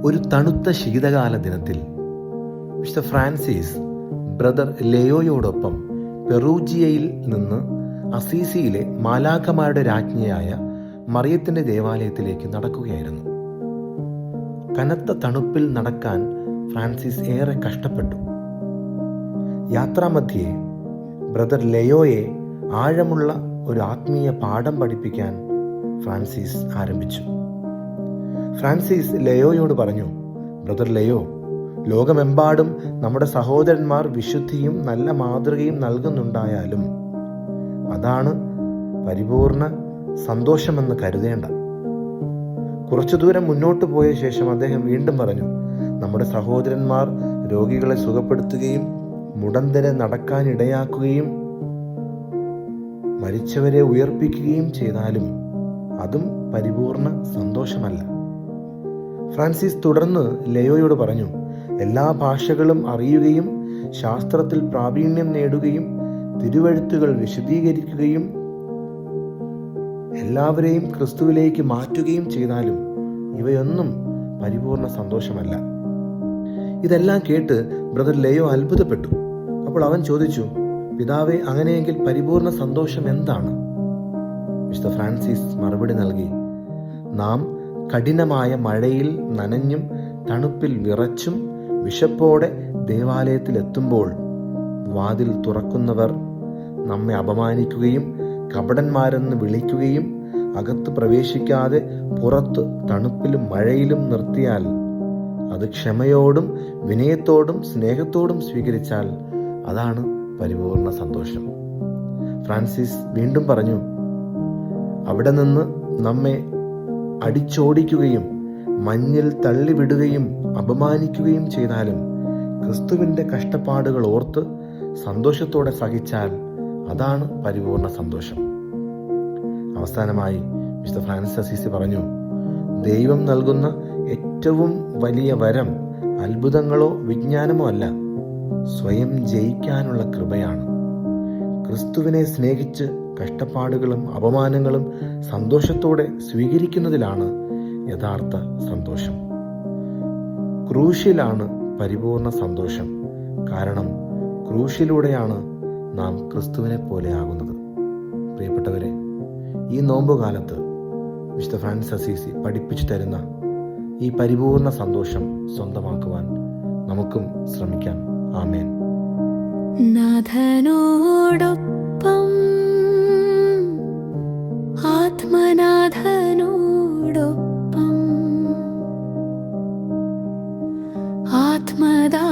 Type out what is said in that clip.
ഒരു തണുത്ത ശീതകാല ദിനത്തിൽ വിശുദ്ധ ഫ്രാൻസിസ് ബ്രദർ ലെയോയോടൊപ്പം പെറൂജിയയിൽ നിന്ന് അസീസിയിലെ മാലാഖമാരുടെ രാജ്ഞിയായ മറിയത്തിൻ്റെ ദേവാലയത്തിലേക്ക് നടക്കുകയായിരുന്നു. കനത്ത തണുപ്പിൽ നടക്കാൻ ഫ്രാൻസിസ് ഏറെ കഷ്ടപ്പെട്ടു. യാത്രാമധ്യേ ബ്രദർ ലെയോയെ ആഴമുള്ള ഒരു ആത്മീയ പാഠം പഠിപ്പിക്കാൻ ഫ്രാൻസിസ് ആരംഭിച്ചു. ഫ്രാൻസിസ് ലെയോയോട് പറഞ്ഞു, ബ്രദർ ലെയോ, ലോകമെമ്പാടും നമ്മുടെ സഹോദരന്മാർ വിശുദ്ധിയും നല്ല മാതൃകയും നൽകുന്നുണ്ടായാലും അതാണ് പരിപൂർണ സന്തോഷമെന്ന് കരുതേണ്ട. കുറച്ചു ദൂരം മുന്നോട്ട് പോയ ശേഷം അദ്ദേഹം വീണ്ടും പറഞ്ഞു, നമ്മുടെ സഹോദരന്മാർ രോഗികളെ സുഖപ്പെടുത്തുകയും മുടന്തരെ നടക്കാനിടയാക്കുകയും മരിച്ചവരെ ഉയർപ്പിക്കുകയും ചെയ്താലും അതും പരിപൂർണ സന്തോഷമല്ല. ഫ്രാൻസിസ് തുടർന്ന് ലെയോയോട് പറഞ്ഞു, എല്ലാ ഭാഷകളും അറിയുകയും ശാസ്ത്രത്തിൽ പ്രാവീണ്യം നേടുകയും തിരുവെഴുത്തുകൾ വിശദീകരിക്കുകയും എല്ലാവരെയും ക്രിസ്തുവിലേക്ക് മാറ്റുകയും ചെയ്താലും ഇവയൊന്നും പരിപൂർണ സന്തോഷമല്ല. ഇതെല്ലാം കേട്ട് ബ്രദർ ലെയോ അത്ഭുതപ്പെട്ടു. അപ്പോൾ അവൻ ചോദിച്ചു, പിതാവേ, അങ്ങനെയെങ്കിൽ പരിപൂർണ സന്തോഷം എന്താണ്? വിശുദ്ധ ഫ്രാൻസിസ് മറുപടി നൽകി, നാം കഠിനമായ മഴയിൽ നനഞ്ഞും തണുപ്പിൽ വിറച്ചും വിശപ്പോടെ ദേവാലയത്തിലെത്തുമ്പോൾ വാതിൽ തുറക്കുന്നവർ നമ്മെ അപമാനിക്കുകയും കപടന്മാരെന്ന് വിളിക്കുകയും അകത്ത് പ്രവേശിക്കാതെ പുറത്ത് തണുപ്പിലും മഴയിലും നിർത്തിയാൽ അത് ക്ഷമയോടും വിനയത്തോടും സ്നേഹത്തോടും സ്വീകരിച്ചാൽ അതാണ് പരിപൂർണ സന്തോഷം. ഫ്രാൻസിസ് വീണ്ടും പറഞ്ഞു, അവിടെ നിന്ന് നമ്മെ അടിച്ചോടിക്കുകയും മഞ്ഞിൽ തള്ളിവിടുകയും അപമാനിക്കുകയും ചെയ്താലും ക്രിസ്തുവിൻ്റെ കഷ്ടപ്പാടുകൾ ഓർത്ത് സന്തോഷത്തോടെ സഹിച്ചാൽ അതാണ് പരിപൂർണ സന്തോഷം. അവസാനമായി വിശുദ്ധ ഫ്രാൻസിസ് അസീസി പറഞ്ഞു, ദൈവം നൽകുന്ന ഏറ്റവും വലിയ വരം അത്ഭുതങ്ങളോ വിജ്ഞാനമോ അല്ല, സ്വയം ജയിക്കാനുള്ള കൃപയാണ്. ക്രിസ്തുവിനെ സ്നേഹിച്ച് കഷ്ടപ്പാടുകളും അപമാനങ്ങളും സന്തോഷത്തോടെ സ്വീകരിക്കുന്നതിലാണ് യഥാർത്ഥ സന്തോഷം. ക്രൂശിലാണ് പരിപൂർണ സന്തോഷം. കാരണം ക്രൂശിലൂടെയാണ് നാം ക്രിസ്തുവിനെ പോലെ ആകുന്നത്. പ്രിയപ്പെട്ടവരെ, ഈ നോമ്പുകാലത്ത് വിശുദ്ധ ഫ്രാൻസിസ് അസീസി പഠിപ്പിച്ചു തരുന്ന ഈ പരിപൂർണ സന്തോഷം സ്വന്തമാക്കുവാൻ നമുക്കും ശ്രമിക്കാം. ആമേൻ. നാഥനോടൊപ്പം ആത്മനാഥനോടൊപ്പം ആത്മദാ